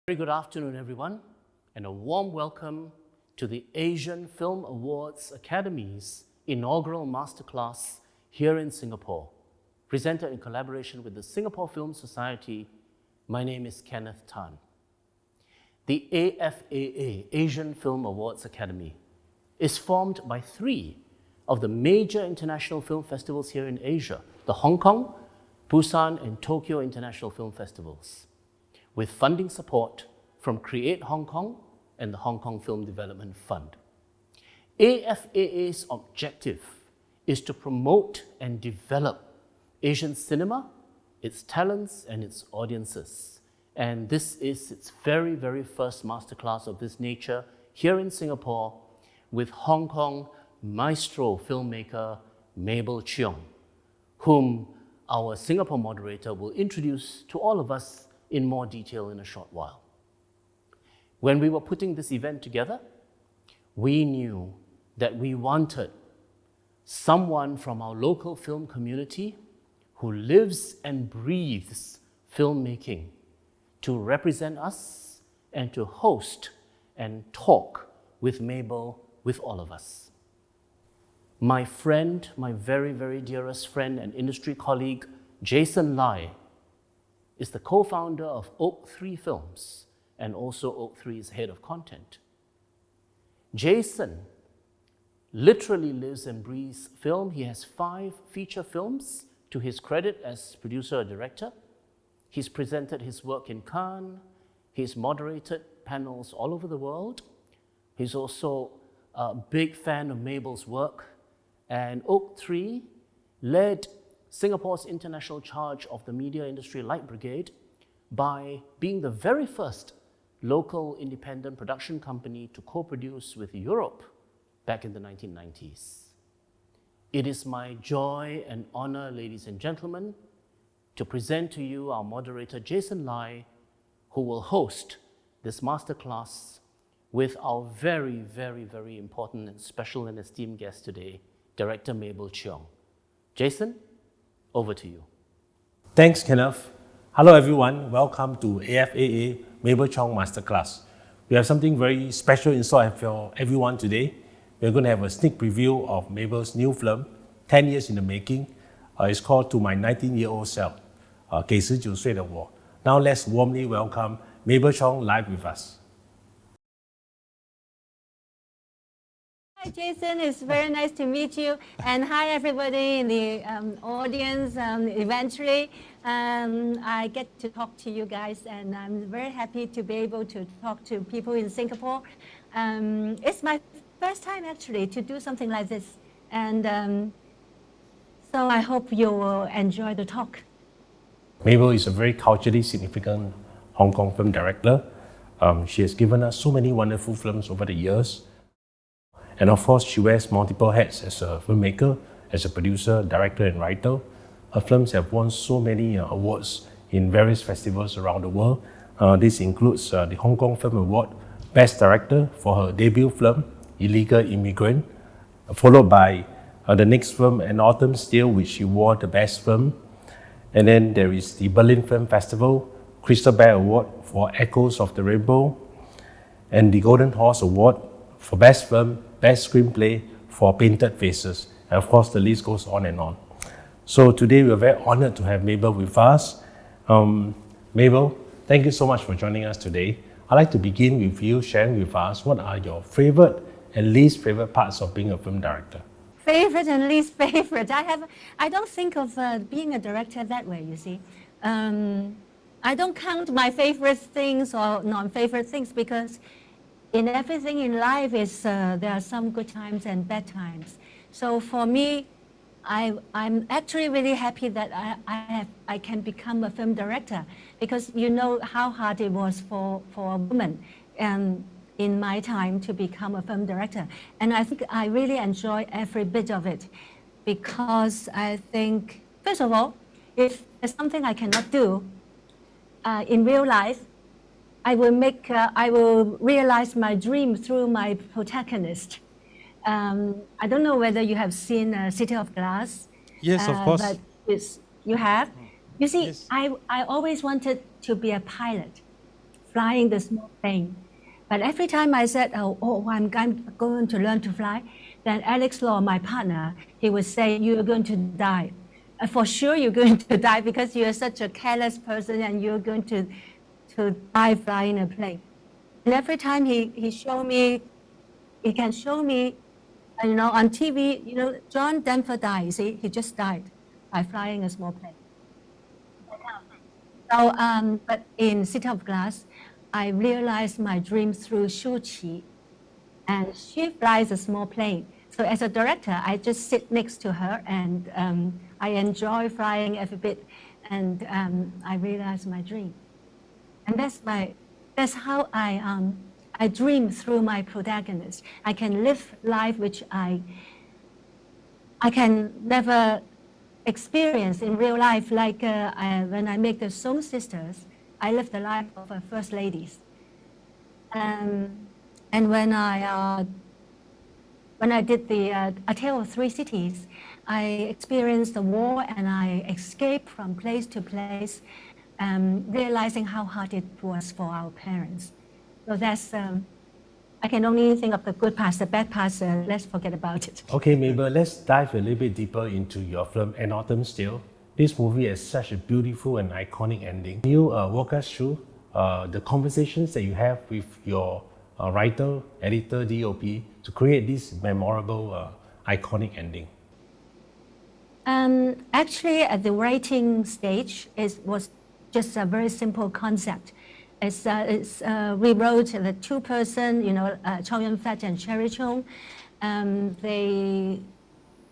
Very good afternoon, everyone, and a warm welcome to the Asian Film Awards Academy's inaugural masterclass here in Singapore, presented in collaboration with the Singapore Film Society. My name is Kenneth Tan. The AFAA, Asian Film Awards Academy, is formed by 3 of the major international film festivals here in Asia, the Hong Kong, Busan, and Tokyo International Film Festivals, with funding support from Create Hong Kong and the Hong Kong Film Development Fund. AFAA's objective is to promote and develop Asian cinema, its talents, and its audiences. And this is its very, very first masterclass of this nature here in Singapore with Hong Kong maestro filmmaker Mabel Cheong, whom our Singapore moderator will introduce to all of us in more detail in a short while. When we were putting this event together, we knew that we wanted someone from our local film community who lives and breathes filmmaking to represent us and to host and talk with Mabel, with all of us. My friend, my very, very dearest friend and industry colleague, Jason Lai, is the co-founder of Oak 3 Films and also Oak 3's head of content. Jason literally lives and breathes film. He has 5 feature films to his credit as producer or director. He's presented his work in Cannes. He's moderated panels all over the world. He's also a big fan of Mabel's work. And Oak 3 led Singapore's international charge of the media industry light brigade by being the very first local independent production company to co-produce with Europe back in the 1990s. It is my joy and honor, ladies and gentlemen, to present to you our moderator, Jason Lai, who will host this masterclass with our very, very, very important and special and esteemed guest today, Director Mabel Cheong. Jason, over to you. Thanks, Kenneth. Hello, everyone. Welcome to AFAA Mabel Cheong Masterclass. We have something very special in store for everyone today. We're going to have a sneak preview of Mabel's new film, 10 years in the making. It's called To My 19-Year-Old Self, 给19岁的我. Now let's warmly welcome Mabel Cheong live with us. Hi, Jason. It's very nice to meet you. And hi, everybody in the audience. Eventually, I get to talk to you guys, and I'm very happy to be able to talk to people in Singapore. It's my first time, actually, to do something like this. And so I hope you will enjoy the talk. Mabel is a very culturally significant Hong Kong film director. She has given us so many wonderful films over the years. And of course, she wears multiple hats as a filmmaker, as a producer, director, and writer. Her films have won so many awards in various festivals around the world. This includes the Hong Kong Film Award Best Director for her debut film, Illegal Immigrant, followed by the next film, An Autumn's Tale, which she won the Best Film. And then there is the Berlin Film Festival, Crystal Bear Award for Echoes of the Rainbow, and the Golden Horse Award for Best Film, Best Screenplay for Painted Faces. And of course, the list goes on and on. So today we're very honored to have Mabel with us. Mabel, thank you so much for joining us today. I'd like to begin with you sharing with us what are your favorite and least favorite parts of being a film director. Favorite and least favorite. I don't think of being a director that way, you see. I don't count my favorite things or non-favorite things because in everything in life there are some good times and bad times. So for me, I'm actually really happy that I can become a film director because you know how hard it was for a woman in my time to become a film director. And I think I really enjoy every bit of it because I think, first of all, if there's something I cannot do in real life, I will realize my dream through my protagonist. I don't know whether you have seen City of Glass. Yes, of course. But you have. You see, Yes. I always wanted to be a pilot flying the small plane. But every time I said, I'm going to learn to fly, then Alex Law, my partner, he would say, you're going to die. For sure you're going to die because you're such a careless person and you're going to die flying a plane. And every time he can show me, on TV, John Denver died, see, he just died by flying a small plane. So, but in City of Glass, I realized my dream through Shu Qi, and she flies a small plane. So as a director, I just sit next to her, and I enjoy flying every bit, and I realized my dream. And that's how I dream through my protagonist. I can live life which I can never experience in real life. Like when I make the Song Sisters, I live the life of first ladies. And when I did the A Tale of Three Cities, I experienced the war and I escaped from place to place, realizing how hard it was for our parents. So that's, I can only think of the good parts. The bad parts, let's forget about it. Okay, Mabel, let's dive a little bit deeper into your film, An Autumn's Tale. This movie has such a beautiful and iconic ending. Can you walk us through the conversations that you have with your writer, editor, DOP to create this memorable, iconic ending? Actually, at the writing stage, it was just a very simple concept. We wrote the two-person, Chow Yun-fat and Cherry Chung. They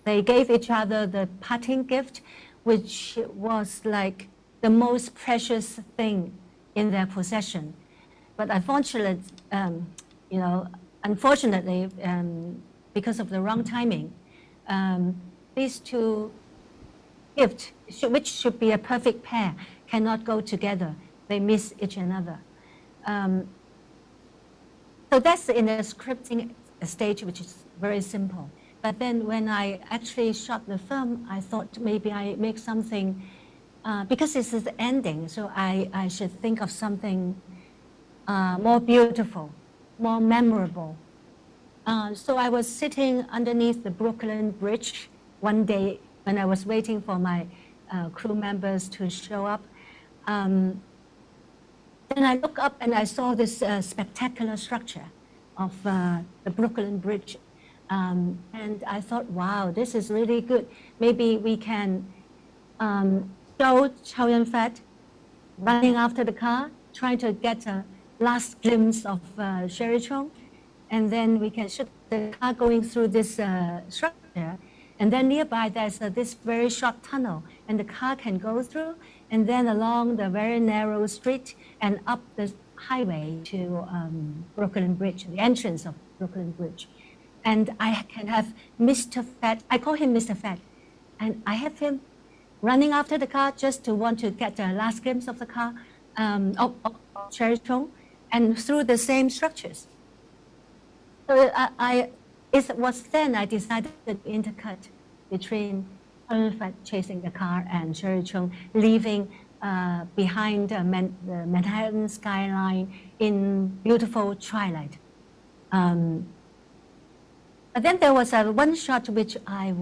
gave each other the parting gift, which was like the most precious thing in their possession. But unfortunately, because of the wrong timing, these two gifts, which should be a perfect pair, cannot go together. They miss each another. So that's in the scripting stage, which is very simple. But then when I actually shot the film, I thought maybe I make something, because this is the ending, so I should think of something more beautiful, more memorable. So I was sitting underneath the Brooklyn Bridge one day when I was waiting for my crew members to show up. Then I looked up and I saw this spectacular structure of the Brooklyn Bridge. And I thought, wow, this is really good. Maybe we can show Chow Yun-fat running after the car, trying to get a last glimpse of Cherry Chung. And then we can shoot the car going through this structure. And then nearby there's this very short tunnel, and the car can go through, and then along the very narrow street and up the highway to Brooklyn Bridge, the entrance of Brooklyn Bridge. And I can have Mr. Fat, I call him Mr. Fat, and I have him running after the car just to want to get the last glimpse of the car, of Cherry Chung, and through the same structures. So it was then I decided to intercut between Fat chasing the car and Cherry Chung leaving behind the Manhattan skyline in beautiful twilight. But then there was one shot which I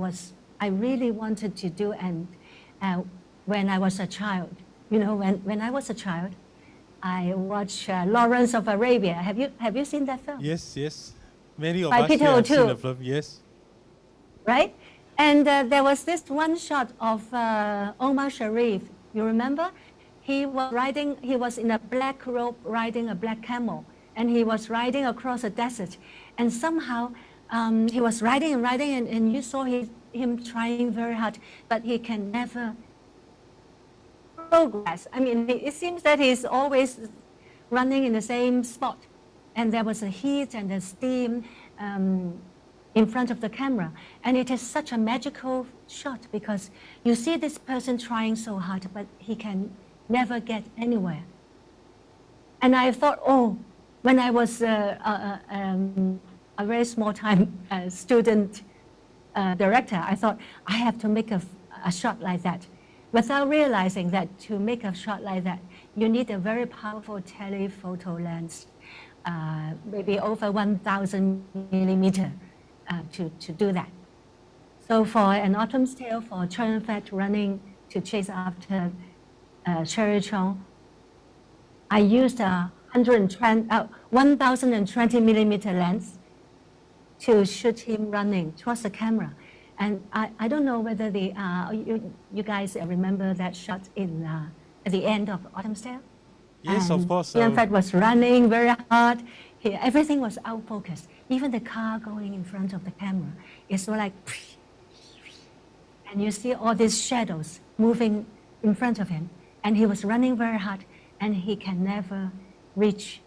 really wanted to do, and when I was a child. When I was a child, I watched Lawrence of Arabia. Have you seen that film? Yes. Many of By us Peter here have seen O'Toole. the film, yes. Right? And there was this one shot of Omar Sharif. You remember? He was in a black robe riding a black camel, and he was riding across a desert. And somehow he was riding and you saw him trying very hard, but he can never progress. I mean, it seems that he's always running in the same spot. And there was a heat and a steam in front of the camera. And it is such a magical shot because you see this person trying so hard, but he can never get anywhere. And I thought, when I was a very small time student director, I thought I have to make a shot like that. Without realizing that to make a shot like that, you need a very powerful telephoto lens, maybe over 1,000 millimeter to do that. So for An Autumn's Tale, for Chow Yun-fat running to chase after Cherry Chong, I used a 1,020 millimeter lens to shoot him running towards the camera. And I don't know whether you guys remember that shot at the end of Autumn's Tale? Yes, and of course. Yun-fat was running very hard. Everything was out focused. Even the car going in front of the camera is so like, and you see all these shadows moving in front of him. And he was running very hard, and he can never reach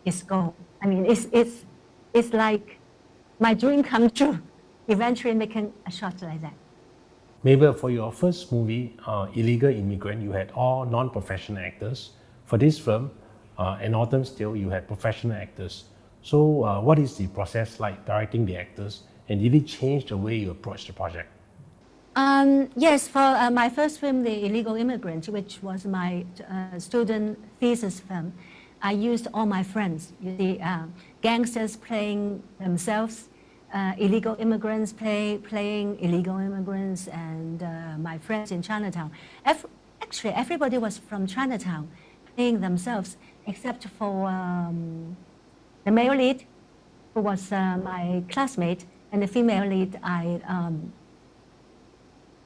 his goal. I mean, it's like my dream come true, eventually making a shot like that. Mabel, for your first movie, Illegal Immigrant, you had all non-professional actors. For this film, An Autumn's Tale, you had professional actors. So what is the process like directing the actors, and did it change the way you approach the project? Yes, for my first film, The Illegal Immigrant, which was my student thesis film, I used all my friends, the gangsters playing themselves, illegal immigrants playing illegal immigrants, and my friends in Chinatown. Actually, everybody was from Chinatown playing themselves, except for the male lead, who was my classmate, and the female lead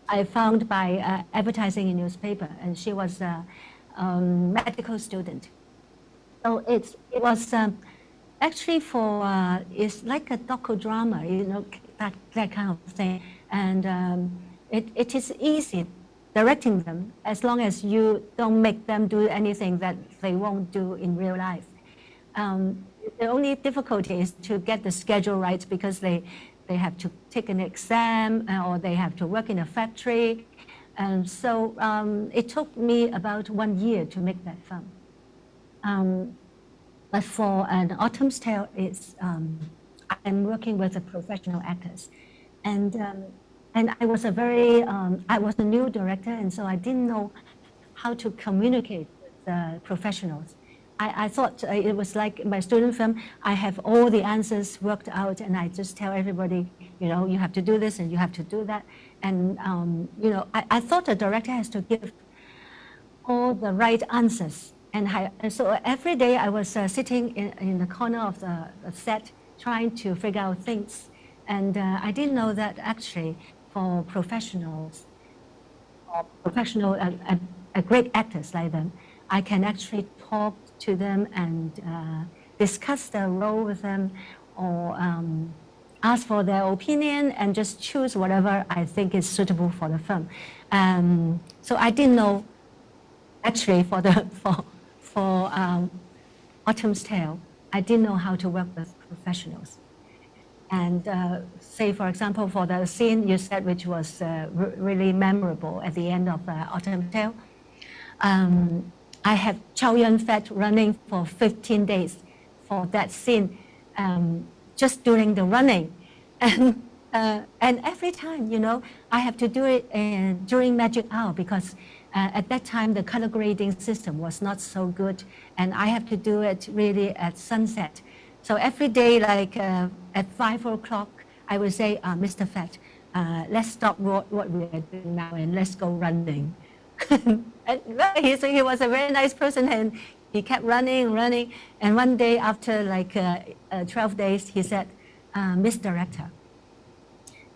I found by advertising in newspaper, and she was a medical student. So it was actually it's like a docudrama, you know, that kind of thing. And it is easy directing them as long as you don't make them do anything that they won't do in real life. The only difficulty is to get the schedule right, because they have to take an exam or they have to work in a factory. And so it took me about 1 year to make that film. But for An Autumn's Tale, I'm working with the professional actors. And I was I was a new director, and so I didn't know how to communicate with the professionals. I thought it was like my student film. I have all the answers worked out, and I just tell everybody, you know, you have to do this and you have to do that. And, you know, I thought a director has to give all the right answers. And so every day I was sitting in the corner of the set trying to figure out things. And I didn't know that actually for professionals, great actors like them, I can actually talk to them and discuss the role with them, or ask for their opinion and just choose whatever I think is suitable for the film. So I didn't know actually for Autumn's Tale, I didn't know how to work with professionals. And say, for example, for the scene you said, which was really memorable at the end of Autumn's Tale, I had Chow Yun-fat running for 15 days for that scene, just during the running. And every time, you know, I have to do it during magic hour, because at that time the color grading system was not so good, and I have to do it really at sunset. So every day, like at 5 o'clock, I would say, Mr. Fat, let's stop what we are doing now and let's go running. And he was a very nice person, and he kept running. And one day after like 12 days, he said, Miss Director,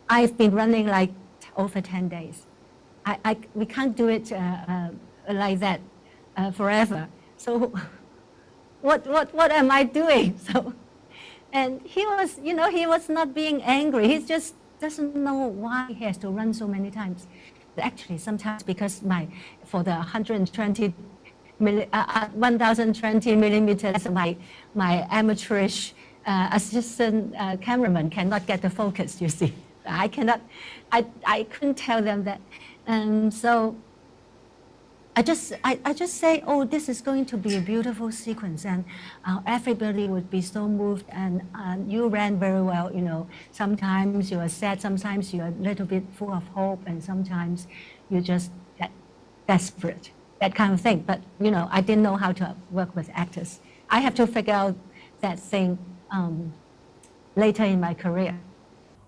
I've been running like over 10 days. We can't do it like that forever. So what am I doing? So, and he was, you know, he was not being angry. He just doesn't know why he has to run so many times. Actually, sometimes because for the 120 millimeters, my amateurish assistant cameraman cannot get the focus, you see. I couldn't tell them that. So I just say, oh, this is going to be a beautiful sequence, and everybody would be so moved, and you ran very well, you know. Sometimes you are sad, sometimes you are a little bit full of hope, and sometimes you just get desperate. that kind of thing. But I didn't know how to work with actors. I have to figure out that thing later in my career.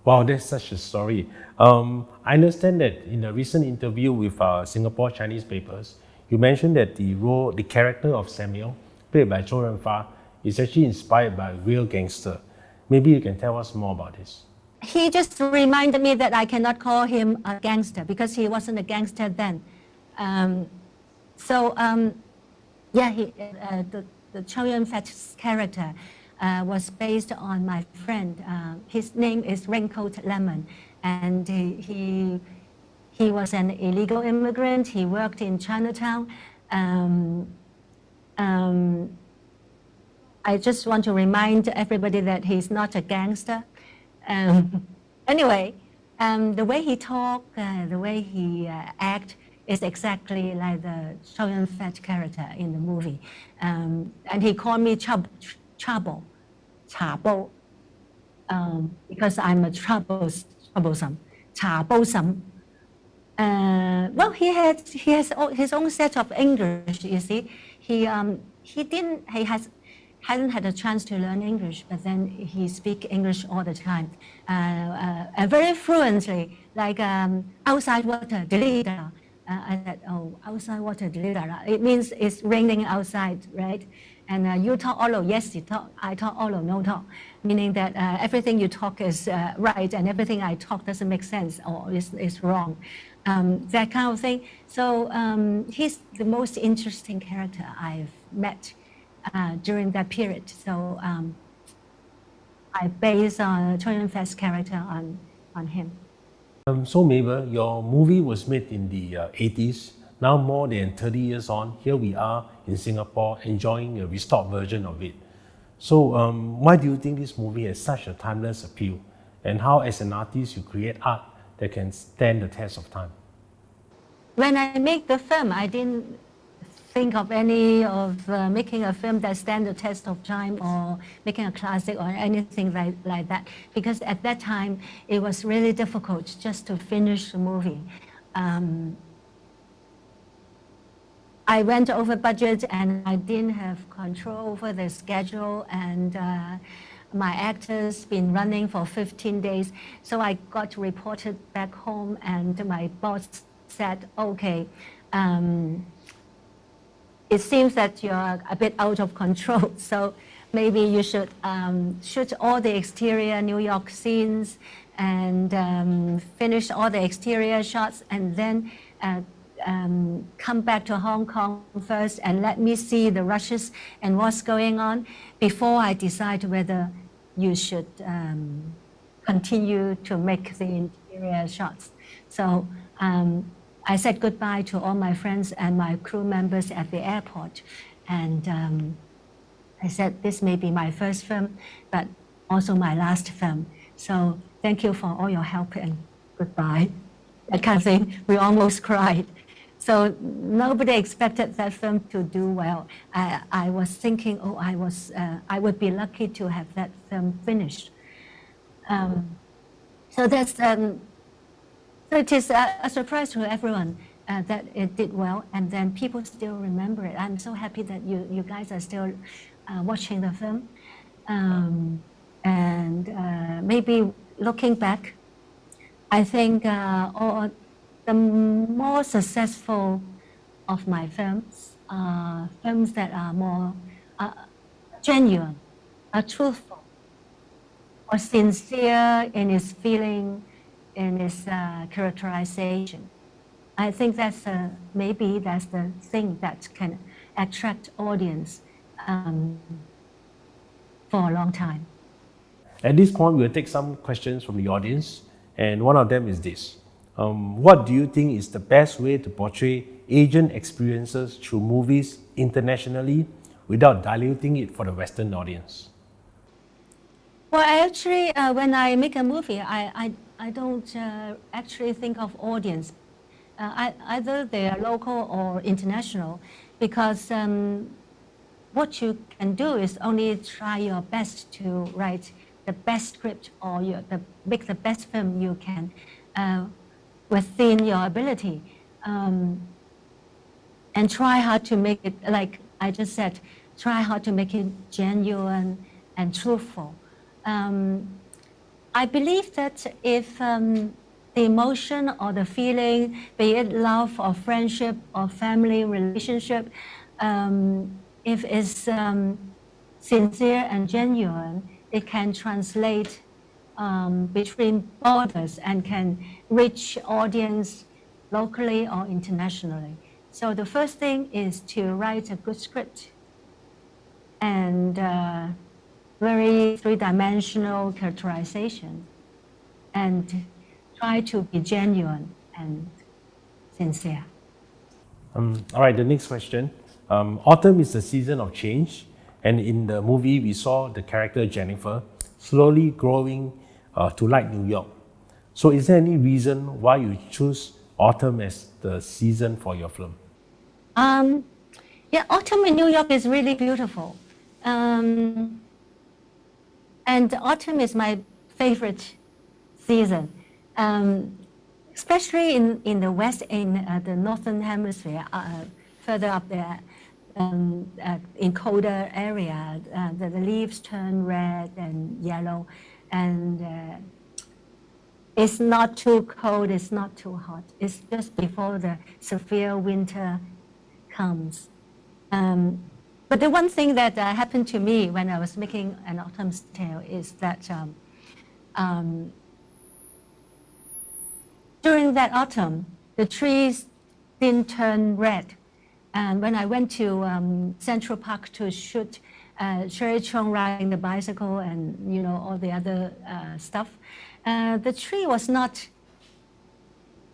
Wow, that's such a story. I understand that in a recent interview with Singapore Chinese papers, you mentioned that the character of Samuel, played by Zhou Renfa, is actually inspired by a real gangster. Maybe you can tell us more about this. He just reminded me that I cannot call him a gangster because he wasn't a gangster then. The Zhou Renfa's character was based on my friend. His name is Raincoat Lemon, and he was an illegal immigrant. He worked in Chinatown. I just want to remind everybody that he's not a gangster. Anyway, the way he talked, the way he acted is exactly like the Zhou Renfa character in the movie. And he called me Chabo, because I'm a troublesome, Chabosome. Well, he has his own set of English. You see, he hasn't had a chance to learn English, but then he speaks English all the time, very fluently, like outside water, delida. I said, oh, outside water, delida. It means it's raining outside, right? And you talk Olo, yes, you talk. I talk Olo, no talk, meaning that everything you talk is right, and everything I talk doesn't make sense or is wrong. That kind of thing. So he's the most interesting character I've met during that period. So I based on Zhou Renfa's character on him. So Mabel, your movie was made in the 80s. Now more than 30 years on, here we are in Singapore enjoying a restored version of it. So why do you think this movie has such a timeless appeal? And how as an artist you create art that can stand the test of time? When I make the film, I didn't think of any of making a film that stands the test of time or making a classic or anything like that. Because at that time, it was really difficult just to finish the movie. I went over budget and I didn't have control over the schedule, and my actors been running for 15 days. So I got reported back home and my boss said, okay, it seems that you're a bit out of control, so maybe you should shoot all the exterior New York scenes and finish all the exterior shots, and then come back to Hong Kong first and let me see the rushes and what's going on before I decide whether you should continue to make the interior shots. So I said goodbye to all my friends and my crew members at the airport. And I said, this may be my first film, but also my last film. So thank you for all your help and goodbye. That kind of thing. We almost cried. So nobody expected that film to do well. I was thinking, oh, I would be lucky to have that film finished. So that's, so it is a surprise to everyone that it did well, and then people still remember it. I'm so happy that you guys are still watching the film. And maybe looking back, I think the more successful of my films are films that are more genuine, truthful, or sincere in its feeling, in its characterization. I think that's maybe that's the thing that can attract audience for a long time. At this point, we'll take some questions from the audience, and one of them is this. What do you think is the best way to portray Asian experiences through movies internationally without diluting it for the Western audience? Well, actually, when I make a movie, I don't actually think of audience. Either they are local or international, because what you can do is only try your best to write the best script or make the best film you can within your ability. and try hard to make it, like I just said, try hard to make it genuine and truthful. I believe that if the emotion or the feeling, be it love or friendship or family relationship, if it's sincere and genuine, it can translate between borders and can reach audience locally or internationally. So the first thing is to write a good script and very three-dimensional characterization and try to be genuine and sincere. All right, the next question. Autumn is the season of change, and in the movie we saw the character Jennifer slowly growing to like New York. So is there any reason why you choose autumn as the season for your film? Yeah, autumn in New York is really beautiful. And autumn is my favorite season, especially in the West, in the Northern Hemisphere, further up there, in colder area, the leaves turn red and yellow, and it's not too cold, it's not too hot. It's just before the severe winter comes. But the one thing that happened to me when I was making An Autumn's Tale is that during that autumn, the trees didn't turn red. And when I went to Central Park to shoot Cherry Chung riding the bicycle and all the other stuff, the tree was not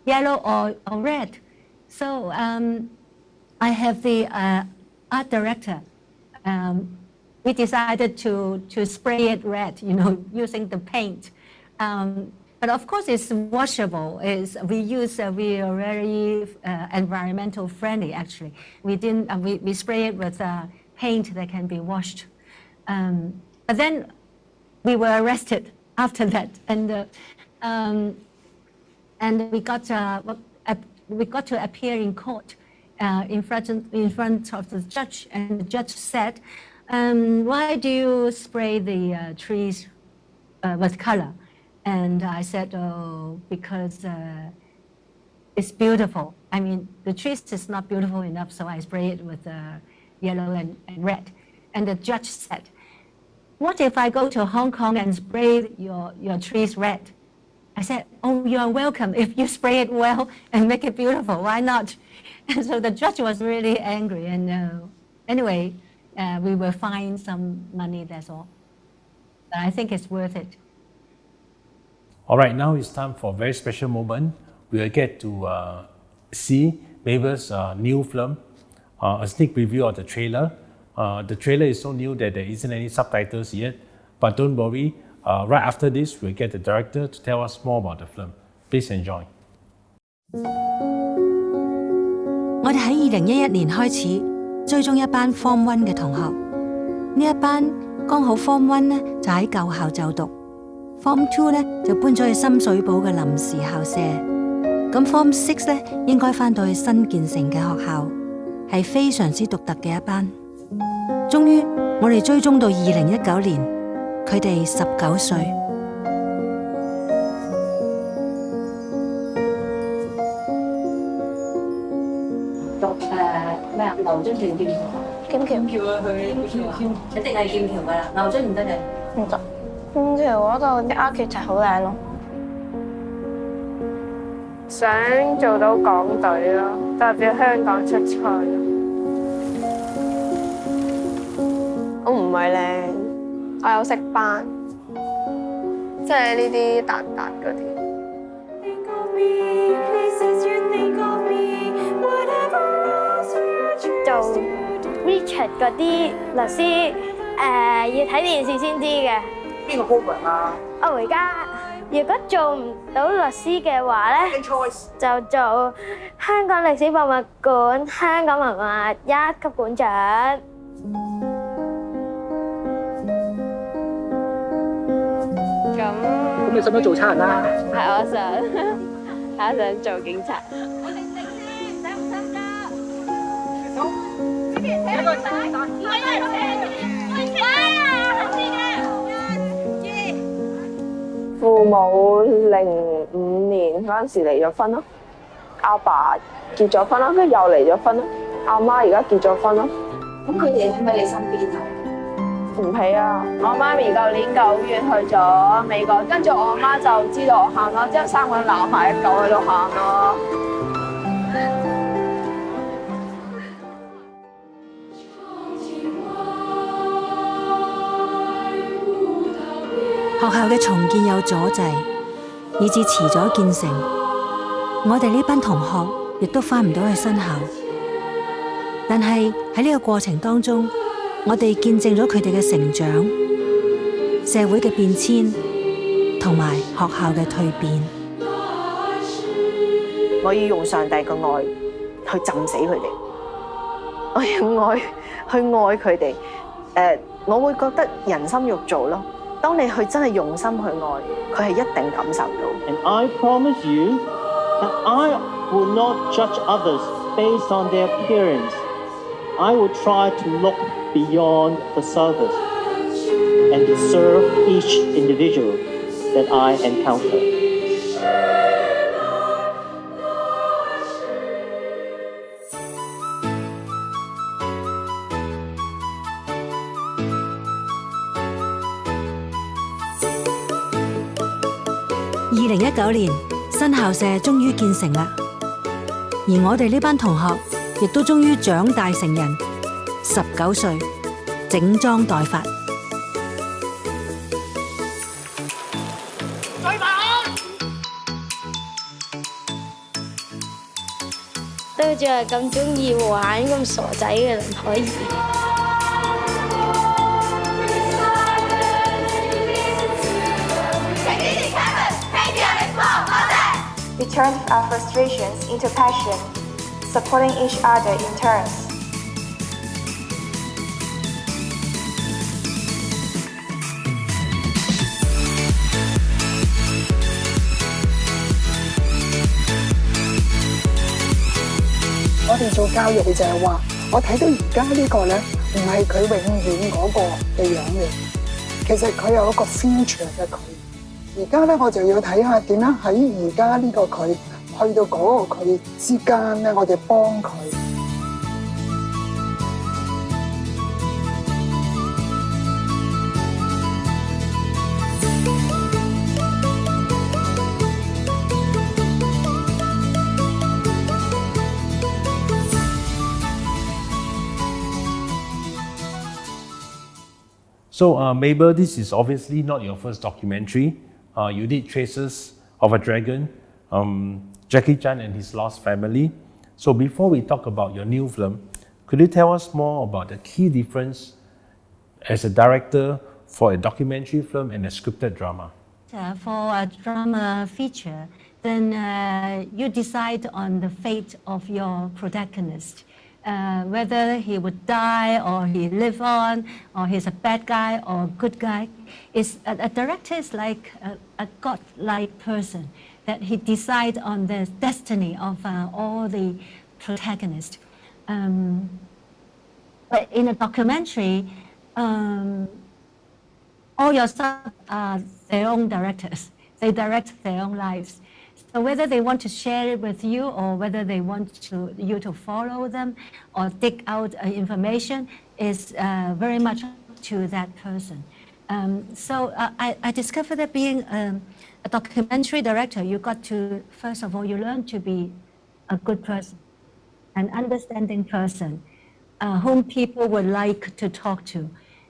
yellow or red. So I have the art director. We decided to spray it red, using the paint. But of course, it's washable. We are very environmental friendly. Actually, we spray it with paint that can be washed. But then we were arrested after that, and we got to appear in court in front of the judge, and the judge said, "Why do you spray the trees with color?" And I said, "Oh, because it's beautiful. I mean, the trees is not beautiful enough, so I spray it with yellow and red." And the judge said, "What if I go to Hong Kong and spray your trees red?" I said, "Oh, you're welcome. If you spray it well and make it beautiful, why not?" And so the judge was really angry. And anyway, we will find some money, that's all. But I think it's worth it. All right, now it's time for a very special moment. We will get to see Mabel's new film, a sneak preview of the trailer. The trailer is so new that there isn't any subtitles yet, but don't worry. Right after this, we'll get the director to tell us more about the film. Please enjoy. 我哋喺2011年開始追蹤一班 Form 1嘅同學，呢一班剛好 Form 1呢就喺舊校就讀，Form 2呢就搬咗去深水埗嘅臨時校舍，咁 Form 6呢應該返到去新建成嘅學校，係非常之獨特嘅一班。終於我哋追蹤到2019年，佢哋19歲。讀咩啊？牛津定劍橋？劍橋。劍橋啊，佢一定係劍橋㗎啦。牛津唔得嘅。唔得。劍橋嗰度啲 architect 好靚咯。想做到港隊咯，代表香港出賽。我唔係靚，我有識班，即係呢啲達嗰啲。做 Richard 嗰啲律師，要睇電視先知嘅。邊個 program 啊？我而家如果做唔到律師嘅話咧，就做香港歷史博物館香港文物1級館長。咁你使唔使做差人啊？係，我想做警察。我定定先，使唔使㗎？父母05年嗰陣時離咗婚咯，阿爸結咗婚啦，跟住又離咗婚啦，阿媽而家結咗婚咯。咁佢哋喺咪你身邊啊？唔係啊，我媽咪舊年9月去咗美國，跟住我媽就知道我喊咯，之後3個人鬧下，一狗喺度喊咯。學校嘅重建有阻滯，以致遲咗建成。我哋呢班同學亦都返唔到去新校，但係喺呢個過程當中，我哋見證咗佢哋嘅成長、社會嘅變遷同埋學校嘅蛻變。我要用上帝嘅愛去浸死佢哋，我要去愛佢哋。我會覺得人心肉做咯。當你去真係用心去愛，佢係一定感受到。And I promise you that I will not judge others based on their appearance. I will try to look beyond the surface and to serve each individual that I encounter. 2019年，新校舍終於建成啦，而我哋呢班同學亦都終於長大成人，19歲，整裝待發。對住係咁中意玩咁傻仔嘅人可以。We turn our frustrations into passion, supporting each other in turns.我哋做教育就係話，我睇到而家呢個咧，唔係佢永遠嗰個嘅樣嘅，其實佢有一個 future 嘅佢。而家咧，我就要睇下點樣喺而家呢個佢去到嗰個佢之間咧，我哋幫佢。So, Mabel, this is obviously not your first documentary. You did Traces of a Dragon, Jackie Chan and His Lost Family. So before we talk about your new film, could you tell us more about the key difference as a director for a documentary film and a scripted drama? For a drama feature, then you decide on the fate of your protagonist. Whether he would die or he live on, or he's a bad guy or a good guy. A director is like a godlike person, that he decides on the destiny of all the protagonists. But in a documentary, all your subs are their own directors. They direct their own lives. So whether they want to share it with you or whether they want you to follow them or dig out information is very much up to that person. So I discovered that being a documentary director, you got to, first of all, you learn to be a good person, an understanding person, whom people would like to talk to.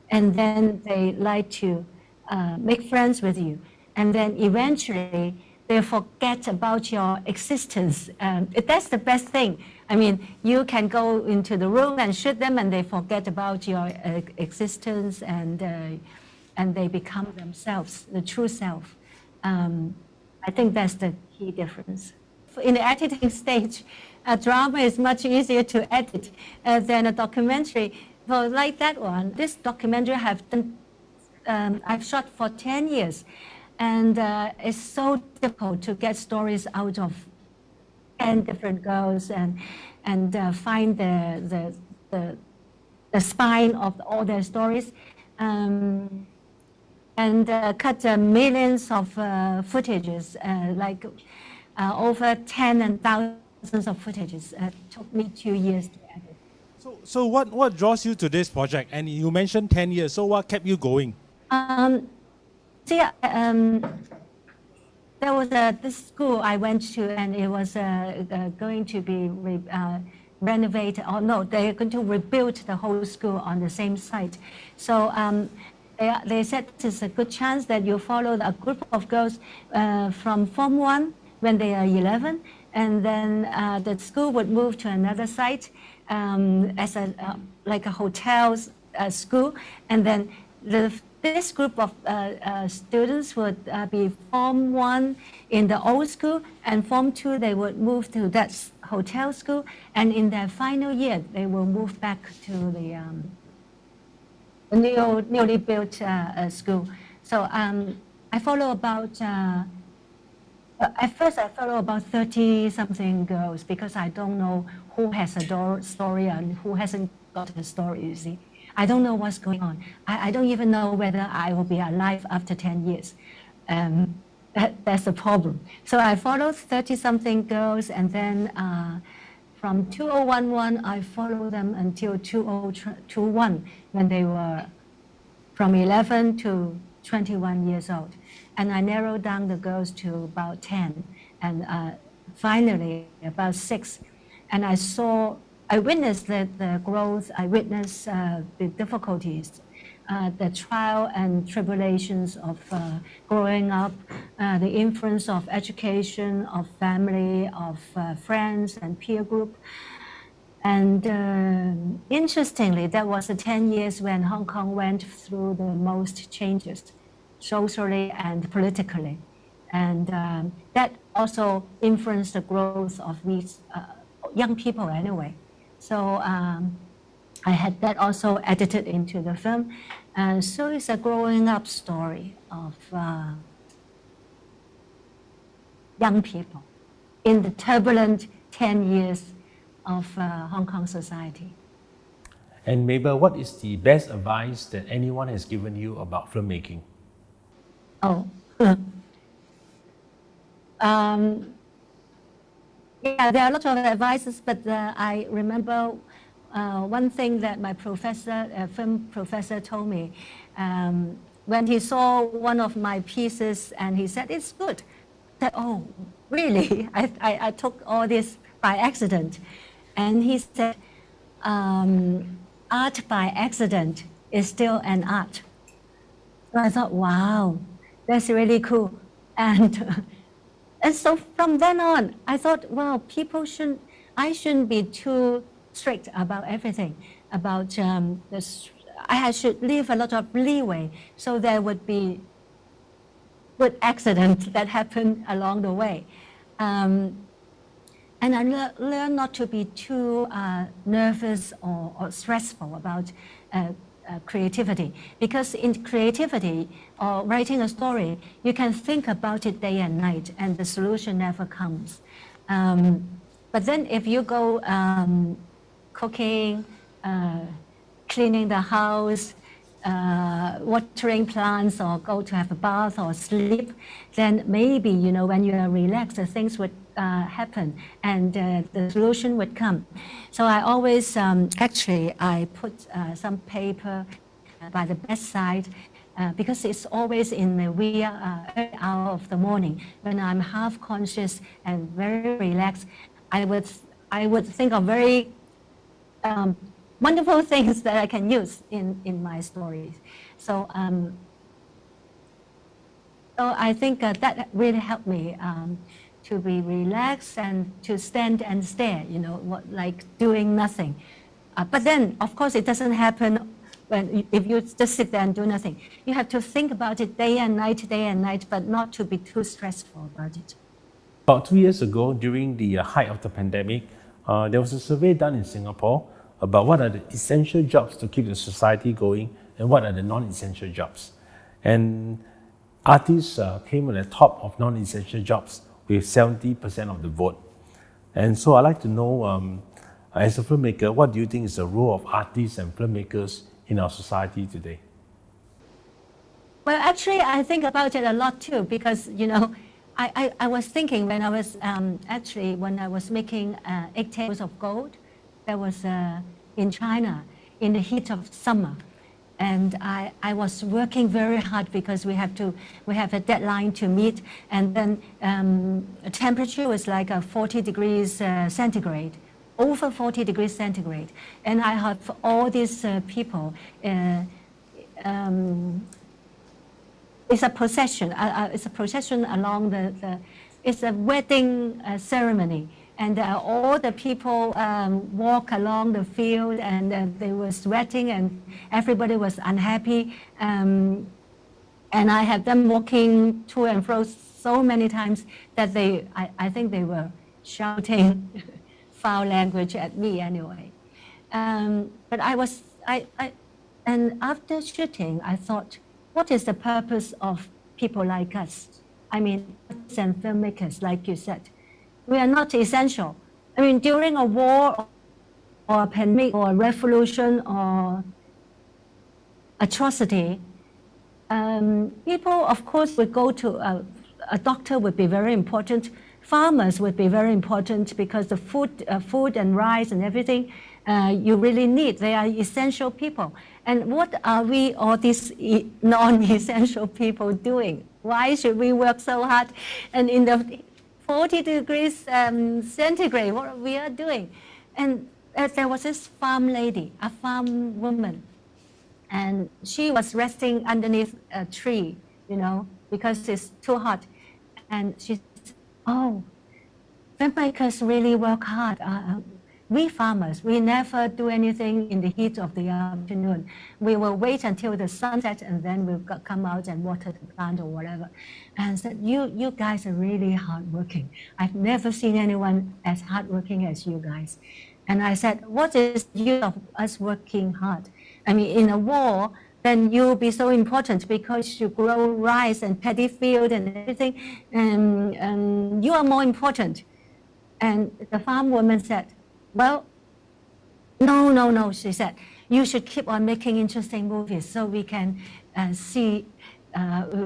And then they like to make friends with you. And then eventually, they forget about your existence. That's the best thing. I mean, you can go into the room and shoot them and they forget about your existence and they become themselves, the true self. I think that's the key difference. In the editing stage, a drama is much easier to edit than a documentary. Well, like that one, this documentary I've shot for 10 years. And it's so difficult to get stories out of 10 different girls and find the the spine of all their stories, and cut millions of footages, like over 10 and thousands of footages. Took me 2 years to edit. So what draws you to this project? And you mentioned 10 years, so what kept you going? There was this school I went to, and it was going to be renovated. Or no, they're going to rebuild the whole school on the same site. So they said it's a good chance that you follow a group of girls from Form 1 when they are 11, and then the school would move to another site as like a hotel school, and then this group of students would be Form 1 in the old school, and Form 2 they would move to that hotel school, and in their final year they will move back to the newly built school. So I follow about, at first I follow about 30-something girls, because I don't know who has a story and who hasn't got a story, you see. I don't know what's going on. I don't even know whether I will be alive after 10 years. That's the problem. So I followed 30-something girls, and then from 2011, I followed them until 2021, when they were from 11 to 21 years old. And I narrowed down the girls to about 10, and finally about 6. And I witnessed the growth, I witnessed the difficulties, the trial and tribulations of growing up, the influence of education, of family, of friends and peer group. And interestingly, that was the 10 years when Hong Kong went through the most changes, socially and politically. And that also influenced the growth of these young people anyway. So I had that also edited into the film. So it's a growing up story of young people in the turbulent 10 years of Hong Kong society. And Mabel, what is the best advice that anyone has given you about filmmaking? Yeah, there are a lot of advices, but I remember one thing that my professor, film professor, told me when he saw one of my pieces, and he said, "It's good." I said, "Oh, really?" I took all this by accident. And he said, "Art by accident is still an art." So I thought, wow, that's really cool. And so from then on, I thought, well, I shouldn't be too strict about everything. About I should leave a lot of leeway, so there would be good accidents that happen along the way. And I learned not to be too nervous or stressful about creativity, because in creativity or writing a story, you can think about it day and night, and the solution never comes. But then if you go cooking, cleaning the house, watering plants, or go to have a bath or sleep, then maybe, when you are relaxed, things would happen, and the solution would come. So I always, I put some paper by the bedside, because it's always in the wee hour of the morning, when I'm half conscious and very relaxed. I would think of very wonderful things that I can use in my stories. So I think that really helped me to be relaxed and to stand and stare, like doing nothing. But then, of course, it doesn't happen if you just sit there and do nothing. You have to think about it day and night, but not to be too stressful about it. About 2 years ago, during the height of the pandemic, there was a survey done in Singapore about what are the essential jobs to keep the society going and what are the non-essential jobs. And artists came at the top of non-essential jobs with 70% of the vote. And so I'd like to know As a filmmaker, what do you think is the role of artists and filmmakers in our society today? Well, actually, I think about it a lot too, because, I was thinking when I was, when I was making 8 Tables of Gold, that was in China in the heat of summer. And I was working very hard because we have a deadline to meet, and then the temperature was like 40 degrees centigrade, over 40 degrees centigrade. And I have all these people, it's a procession along it's a wedding ceremony. And all the people walk along the field, and they were sweating, and everybody was unhappy. And I had them walking to and fro so many times that I think they were shouting foul language at me anyway. But and after shooting, I thought, what is the purpose of people like us? I mean, artists and filmmakers, like you said. We are not essential. I mean, during a war or a pandemic or a revolution or atrocity, people, of course, would go to a doctor would be very important. Farmers would be very important because the food and rice and everything you really need. They are essential people. And what are we, all these non-essential people, doing? Why should we work so hard? And in the 40 degrees centigrade, what we are doing? And there was this farm lady, a farm woman, and she was resting underneath a tree, because it's too hot. And she said, oh, filmmakers really work hard. We farmers, we never do anything in the heat of the afternoon. We will wait until the sun sets, and then we'll come out and water the plant or whatever. And said, you guys are really hardworking. I've never seen anyone as hardworking as you guys. And I said, what is the use of us working hard? I mean, in a war, then you'll be so important because you grow rice and paddy field and everything, and you are more important. And the farm woman said, well, no, she said, you should keep on making interesting movies so we can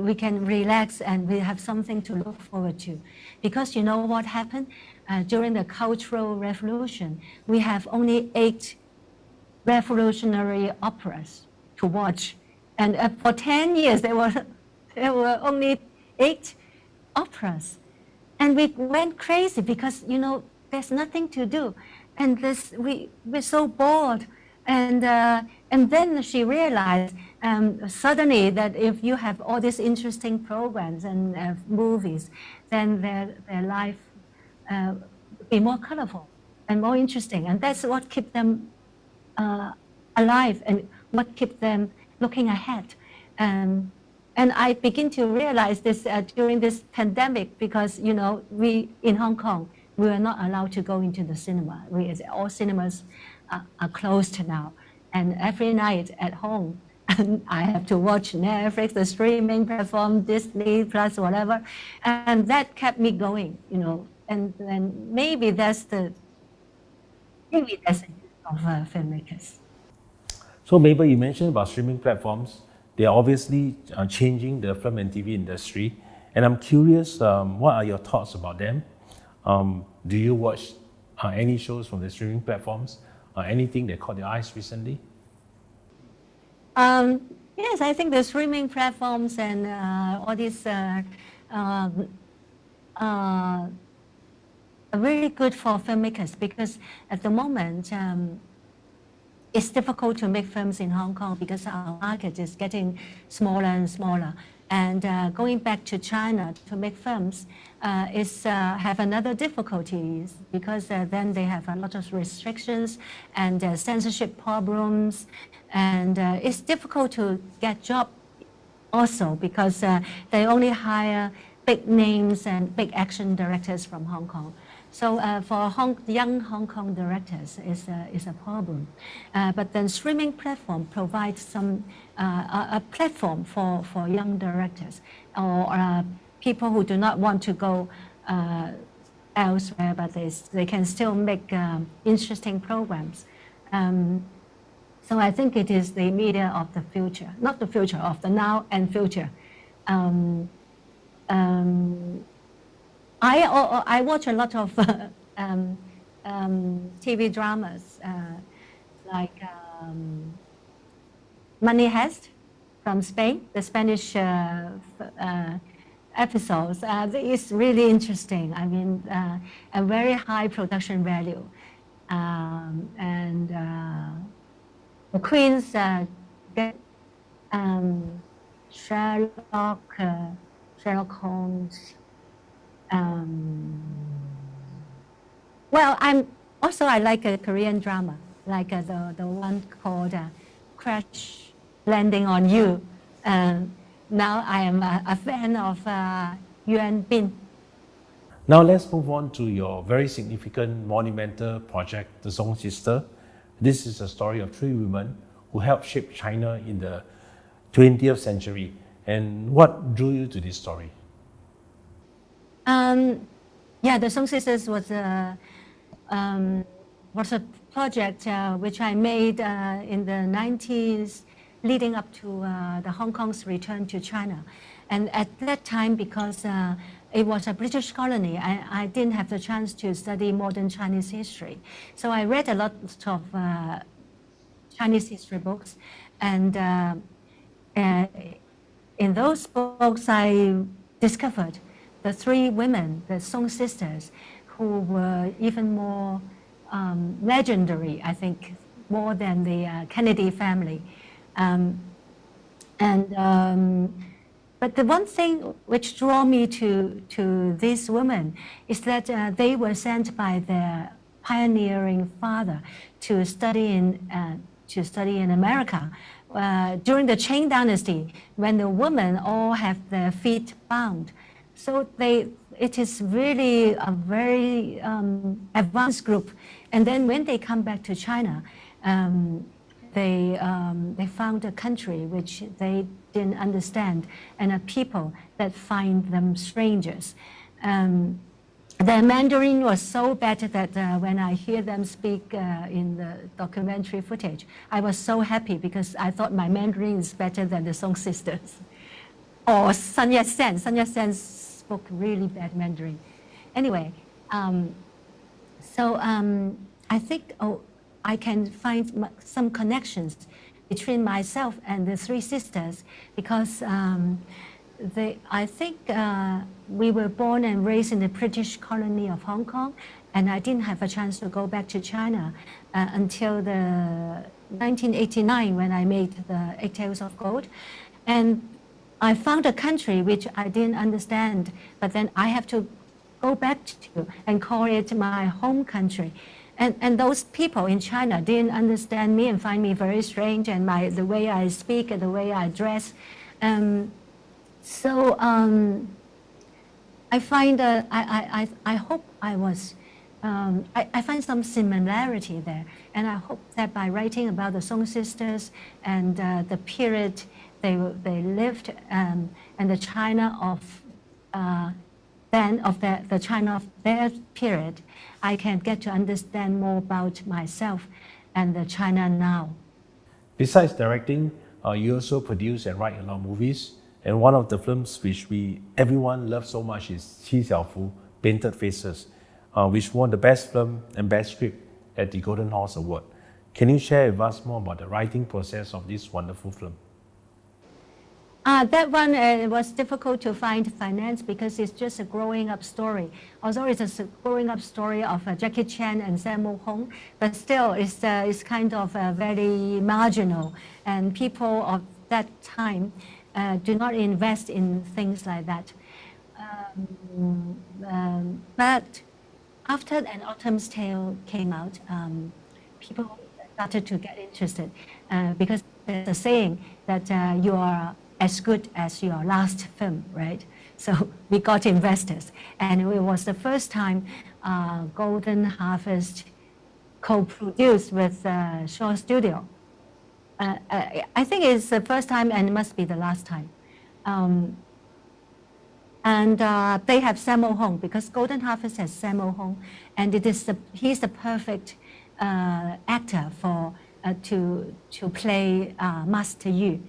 we can relax and we have something to look forward to. Because you know what happened? During the Cultural Revolution, we have only 8 revolutionary operas to watch. And for 10 years, there were only 8 operas. And we went crazy because, there's nothing to do. And we're so bored. And then she realized suddenly that if you have all these interesting programs and movies, then their life will be more colorful and more interesting. And that's what keeps them alive and what keeps them looking ahead. And I begin to realize this during this pandemic because, we in Hong Kong, we were not allowed to go into the cinema. All cinemas are closed now. And every night at home, I have to watch Netflix, the streaming platform, Disney Plus, whatever. And that kept me going, And maybe that's the use of filmmakers. So Mabel, you mentioned about streaming platforms. They are obviously changing the film and TV industry. And I'm curious, what are your thoughts about them? Do you watch any shows from the streaming platforms? Anything that caught your eyes recently? Yes, I think the streaming platforms and all these are really good for filmmakers because at the moment it's difficult to make films in Hong Kong because our market is getting smaller and smaller. And going back to China to make films is have another difficulties because then they have a lot of restrictions and censorship problems, and it's difficult to get job also because they only hire big names and big action directors from Hong Kong. So for young Hong Kong directors is a problem. But then streaming platform provides a platform for young directors or people who do not want to go elsewhere, but they can still make interesting programs. So I think it is the media of the future, not the future, of the now and future. I watch a lot of TV dramas like Money Heist from Spain, the Spanish episodes. It's really interesting. I mean, a very high production value. And the Queens get Sherlock Holmes. Well, I like a Korean drama, like the one called Crash Landing on You. Now I am a fan of Yuan Bin. Now let's move on to your very significant monumental project, The Song Sister. This is a story of three women who helped shape China in the 20th century. And what drew you to this story? The Song Sisters was a project which I made in the 90s, leading up to the Hong Kong's return to China. And at that time, because it was a British colony, I didn't have the chance to study modern Chinese history. So I read a lot of Chinese history books. And in those books, I discovered the three women, the Song Sisters, who were even more legendary, I think, more than the Kennedy family. But the one thing which drew me to these women is that they were sent by their pioneering father to study in America during the Qing Dynasty, when the women all have their feet bound. So it is really a very advanced group. And then when they come back to China, they found a country which they didn't understand, and a people that find them strangers. Their Mandarin was so bad that when I hear them speak in the documentary footage, I was so happy because I thought my Mandarin is better than the Song Sisters. Or Sun Yat-sen. Sun Yat-sen spoke really bad Mandarin. Anyway, I think I can find some connections between myself and the three sisters because I think we were born and raised in the British colony of Hong Kong, and I didn't have a chance to go back to China until the 1989 when I made the Eight Tails of Gold. And I found a country which I didn't understand, but then I have to go back to and call it my home country. And those people in China didn't understand me and find me very strange, and the way I speak and the way I dress. I find I hope I find some similarity there, and I hope that by writing about the Song Sisters and the period they lived and the China of the China of their period, I can get to understand more about myself and the China now. Besides directing, you also produce and write a lot of movies. And one of the films which everyone loves so much is Qi Xiaofu, Painted Faces, which won the Best Film and Best Script at the Golden Horse Award. Can you share with us more about the writing process of this wonderful film? That one was difficult to find finance because it's just a growing up story. Although it's a growing up story of Jackie Chan and Sammo Hung, but still it's kind of very marginal, and people of that time do not invest in things like that. But after An Autumn's Tale came out, people started to get interested because there's a saying that you are as good as your last film, right? So we got investors, and it was the first time Golden Harvest co-produced with Shaw Studio. I think it's the first time, and it must be the last time. And they have Sammo Hung because Golden Harvest has Sammo Hung, and he's the perfect actor for to play Master Yu,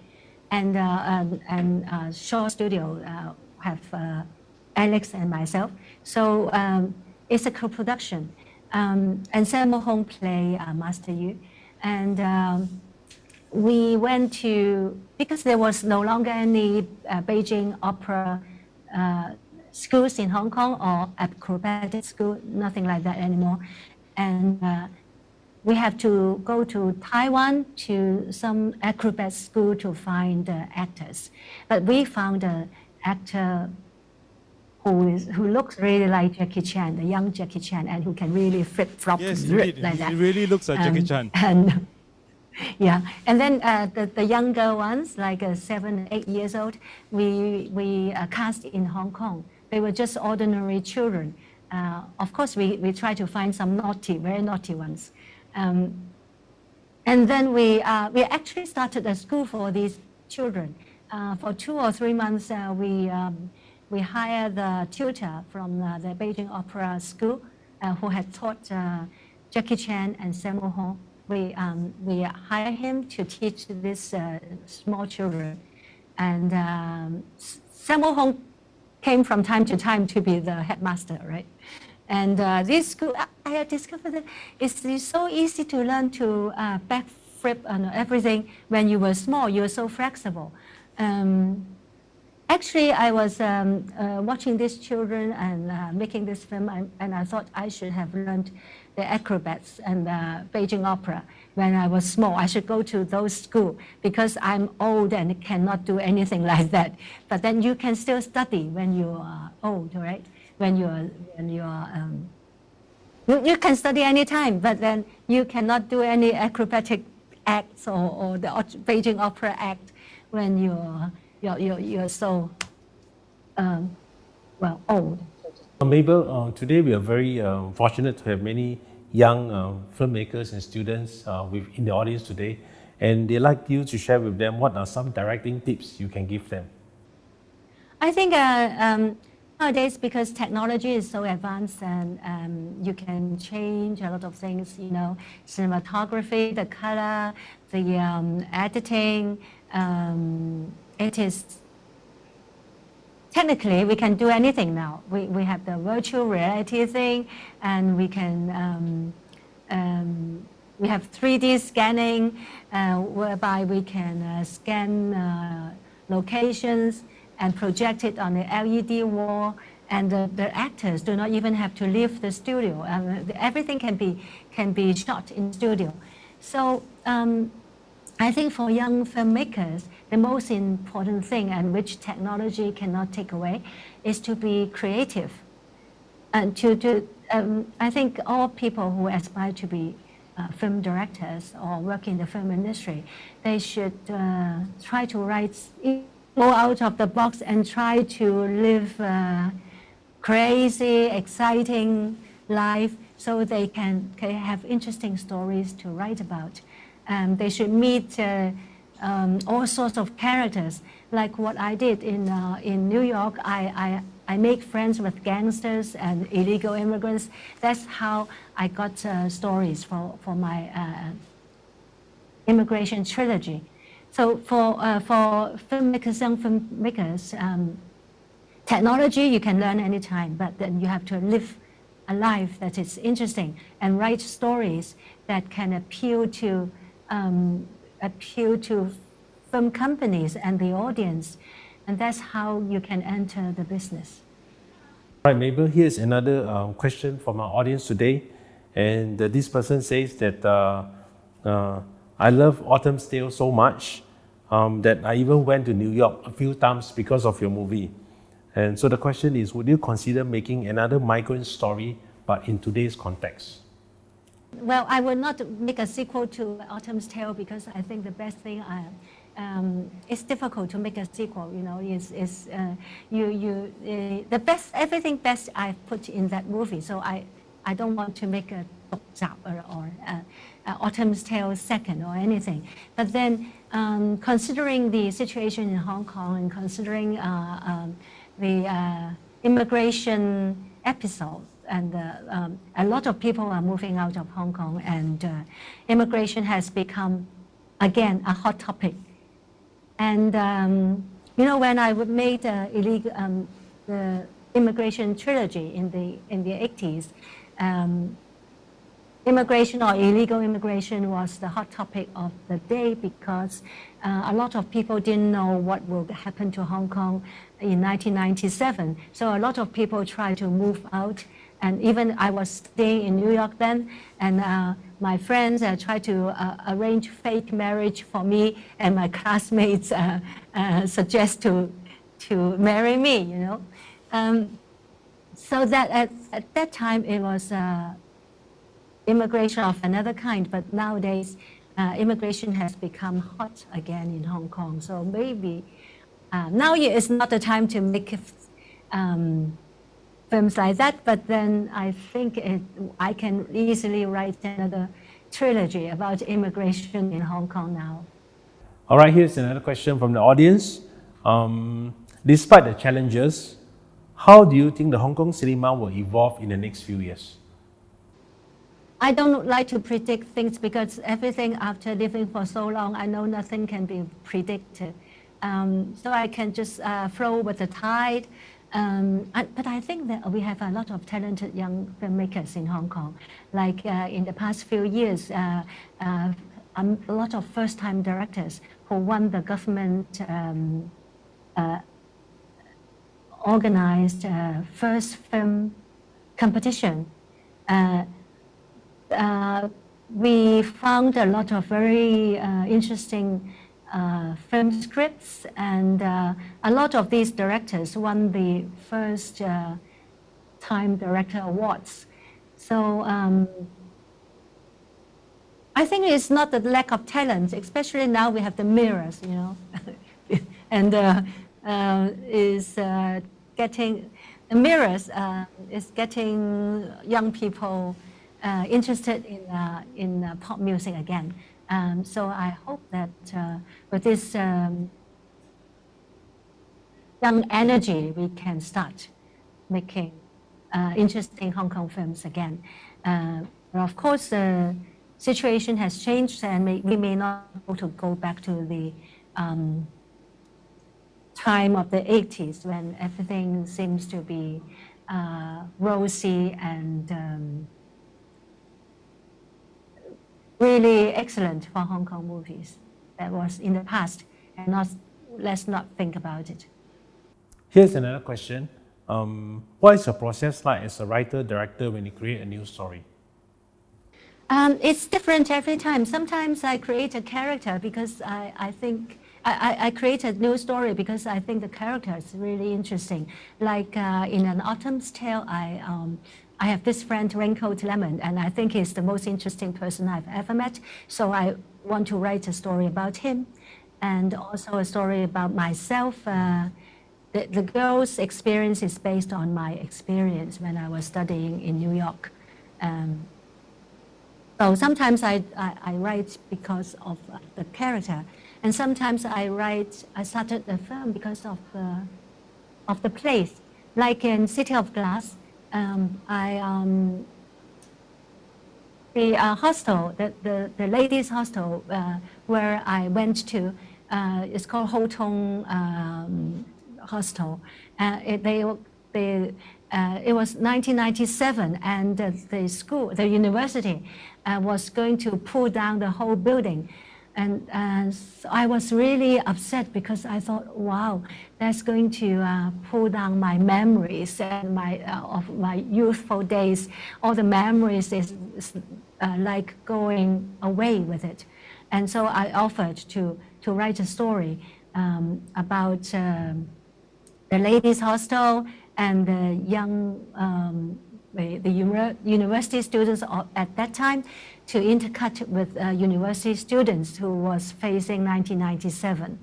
and Shaw Studio have Alex and myself. So it's a co-production, and Sammo Hung play Master Yu, and we went to, because there was no longer any Beijing opera schools in Hong Kong or acrobatic school, nothing like that anymore. And we have to go to Taiwan to some acrobat school to find actors. But we found an actor who looks really like Jackie Chan, the young Jackie Chan, and who can really flip-flop like that. He really looks like Jackie Chan. And yeah, and then the younger ones, like 7, 8 years old, we cast in Hong Kong. They were just ordinary children. Of course, we try to find some very naughty ones. And then we actually started a school for these children. For 2 or 3 months, we hired the tutor from the Beijing Opera School who had taught Jackie Chan and Sammo Hung. We hired him to teach these small children. And Sammo Hung came from time to time to be the headmaster, right? And this school, I discovered that it's so easy to learn to backflip and everything. When you were small, you were so flexible. Actually, I was watching these children and making this film, and I thought I should have learned the acrobats and Beijing opera when I was small. I should go to those schools because I'm old and cannot do anything like that. But then you can still study when you are old, right? You can study anytime, but then you cannot do any acrobatic acts or the Beijing opera act when you're so old. Mabel, today we are very fortunate to have many young filmmakers and students in the audience today, and they'd like you to share with them what are some directing tips you can give them. I think nowadays, because technology is so advanced and you can change a lot of things, cinematography, the color, the editing, it is technically, we can do anything now. We have the virtual reality thing, and we can we have 3D scanning, whereby we can scan locations and project it on the LED wall. And the actors do not even have to leave the studio. Everything can be shot in studio. So I think for young filmmakers, the most important thing, and which technology cannot take away, is to be creative. And I think all people who aspire to be film directors or work in the film industry, they should try to go out of the box and try to live a crazy, exciting life so they can have interesting stories to write about. They should meet all sorts of characters, like what I did in New York. I make friends with gangsters and illegal immigrants. That's how I got stories for my immigration trilogy. So for filmmakers, young filmmakers, technology you can learn anytime, but then you have to live a life that is interesting and write stories that can appeal to film companies and the audience, and that's how you can enter the business. Right, Mabel, here's another question from our audience today, and this person says that I love Autumn's Tale so much that I even went to New York a few times because of your movie. And so the question is, would you consider making another migrant story, but in today's context? Well, I will not make a sequel to Autumn's Tale because I think the best thing it's difficult to make a sequel. Everything best I've put in that movie. So I don't want to make a or Autumn's Tale second or anything. But then, considering the situation in Hong Kong and considering the immigration episode, and a lot of people are moving out of Hong Kong, and immigration has become, again, a hot topic. And you know, when I made the immigration trilogy in the 80s, immigration or illegal immigration was the hot topic of the day, because a lot of people didn't know what will happen to Hong Kong in 1997. So a lot of people tried to move out, and even I was staying in New York then, and my friends tried to arrange fake marriage for me, and my classmates suggest to marry me, you know. So that at that time it was immigration of another kind, but nowadays immigration has become hot again in Hong Kong. So maybe now is not the time to make films like that, but then I think I can easily write another trilogy about immigration in Hong Kong now. All right, here's another question from the audience. Despite the challenges, how do you think the Hong Kong cinema will evolve in the next few years? I don't like to predict things, because everything after living for so long, I know nothing can be predicted. So I can just flow with the tide. But I think that we have a lot of talented young filmmakers in Hong Kong. Like in the past few years, a lot of first-time directors who won the government organized first film competition. We found a lot of very interesting film scripts, and a lot of these directors won the first time director awards. So I think it's not the lack of talent, especially now we have the mirrors, you know, and mirrors is getting young people interested in pop music again. So I hope that with this young energy, we can start making interesting Hong Kong films again. But of course, the situation has changed, and we may not be able to go back to the time of the 80s, when everything seems to be rosy and really excellent for Hong Kong movies. That was in the past, and let's not think about it. Here's another question. What is your process like as a writer-director when you create a new story? It's different every time. Sometimes I create a character because I think I create a new story because I think the character is really interesting. Like in An Autumn's Tale, I have this friend, Raincoat Lemon, and I think he's the most interesting person I've ever met. So I want to write a story about him, and also a story about myself. The girl's experience is based on my experience when I was studying in New York. So sometimes I write because of the character, and sometimes I started the film because of the place. Like in City of Glass, the hostel, the ladies' hostel where I went to, is called Ho Tong Hostel. It was 1997, and the university was going to pull down the whole building. And so I was really upset because I thought, wow, that's going to pull down my memories and of my youthful days. All the memories is like going away with it. And so I offered to write a story about the ladies' hostel and the young the university students at that time, to intercut with university students who was facing 1997.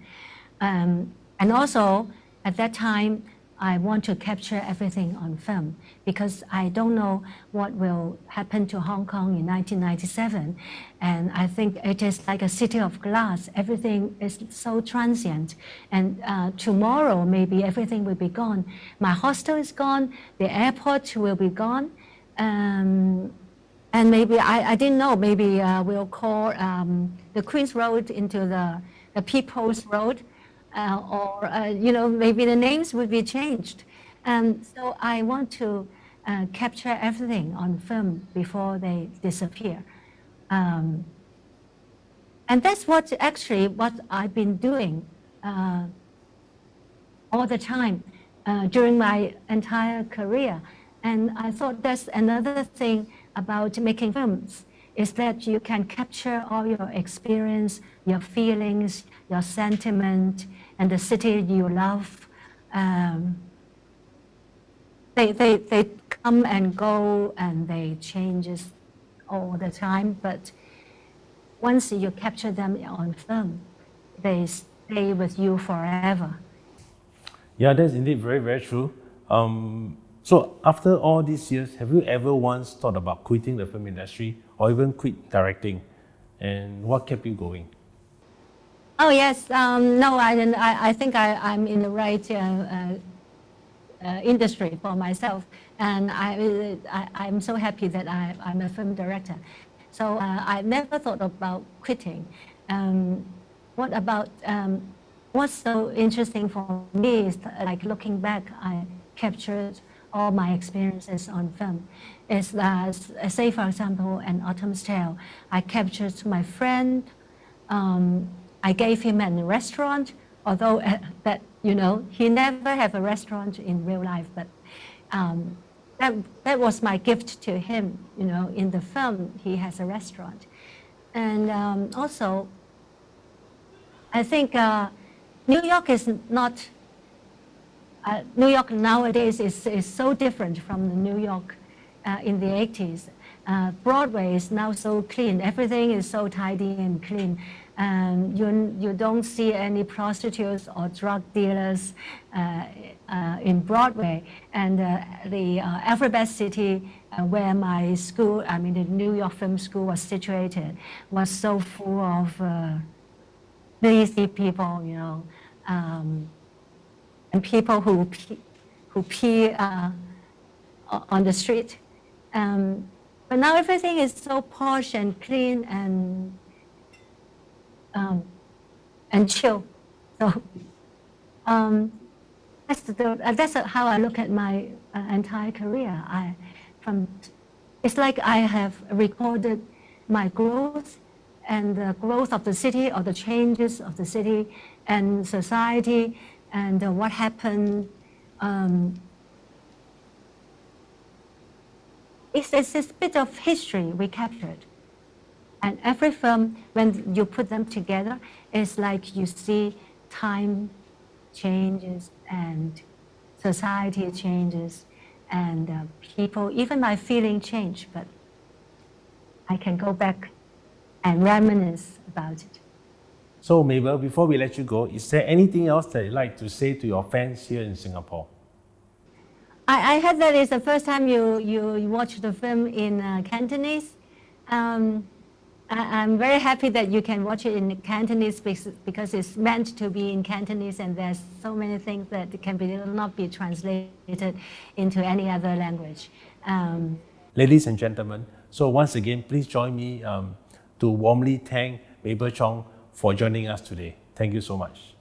And also, at that time, I want to capture everything on film because I don't know what will happen to Hong Kong in 1997. And I think it is like a city of glass. Everything is so transient. And tomorrow, maybe everything will be gone. My hostel is gone. The airport will be gone. And maybe, I didn't know, maybe we'll call the Queen's Road into the People's Road. Maybe the names would be changed. So I want to capture everything on film before they disappear. And that's what I've been doing all the time during my entire career. And I thought that's another thing about making films, is that you can capture all your experience, your feelings, your sentiment, and the city you love. They come and go and they change all the time, but once you capture them on film, they stay with you forever. Yeah, that's indeed very, very true. So after all these years, have you ever once thought about quitting the film industry or even quit directing? And what kept you going? Oh yes, no, I didn't. I think I'm in the right industry for myself, and I'm so happy that I'm a film director. So I never thought about quitting. What's so interesting for me is like looking back, I captured all my experiences on film. Is say for example, An Autumn's Tale, I captured my friend. I gave him a restaurant, although he never have a restaurant in real life, but that was my gift to him. In the film, he has a restaurant. And also, I think New York is not, New York nowadays is so different from the New York in the 80s. Broadway is now so clean. Everything is so tidy and clean. You don't see any prostitutes or drug dealers in Broadway. And the Alphabet City, where my school, the New York Film School was situated, was so full of lazy people, and people who pee on the street. But now everything is so posh and clean and chill. So that's how I look at my entire career. It's like I have recorded my growth and the growth of the city, or the changes of the city and society, and what happened. It's this bit of history we captured. And every film, when you put them together, it's like you see time changes and society changes and people, even my feeling change, but I can go back and reminisce about it. So Mabel, before we let you go, is there anything else that you'd like to say to your fans here in Singapore? I heard that it's the first time you watched the film in Cantonese. I'm very happy that you can watch it in Cantonese because it's meant to be in Cantonese, and there's so many things that not be translated into any other language. Ladies and gentlemen, so once again, please join me to warmly thank Mabel Chong for joining us today. Thank you so much.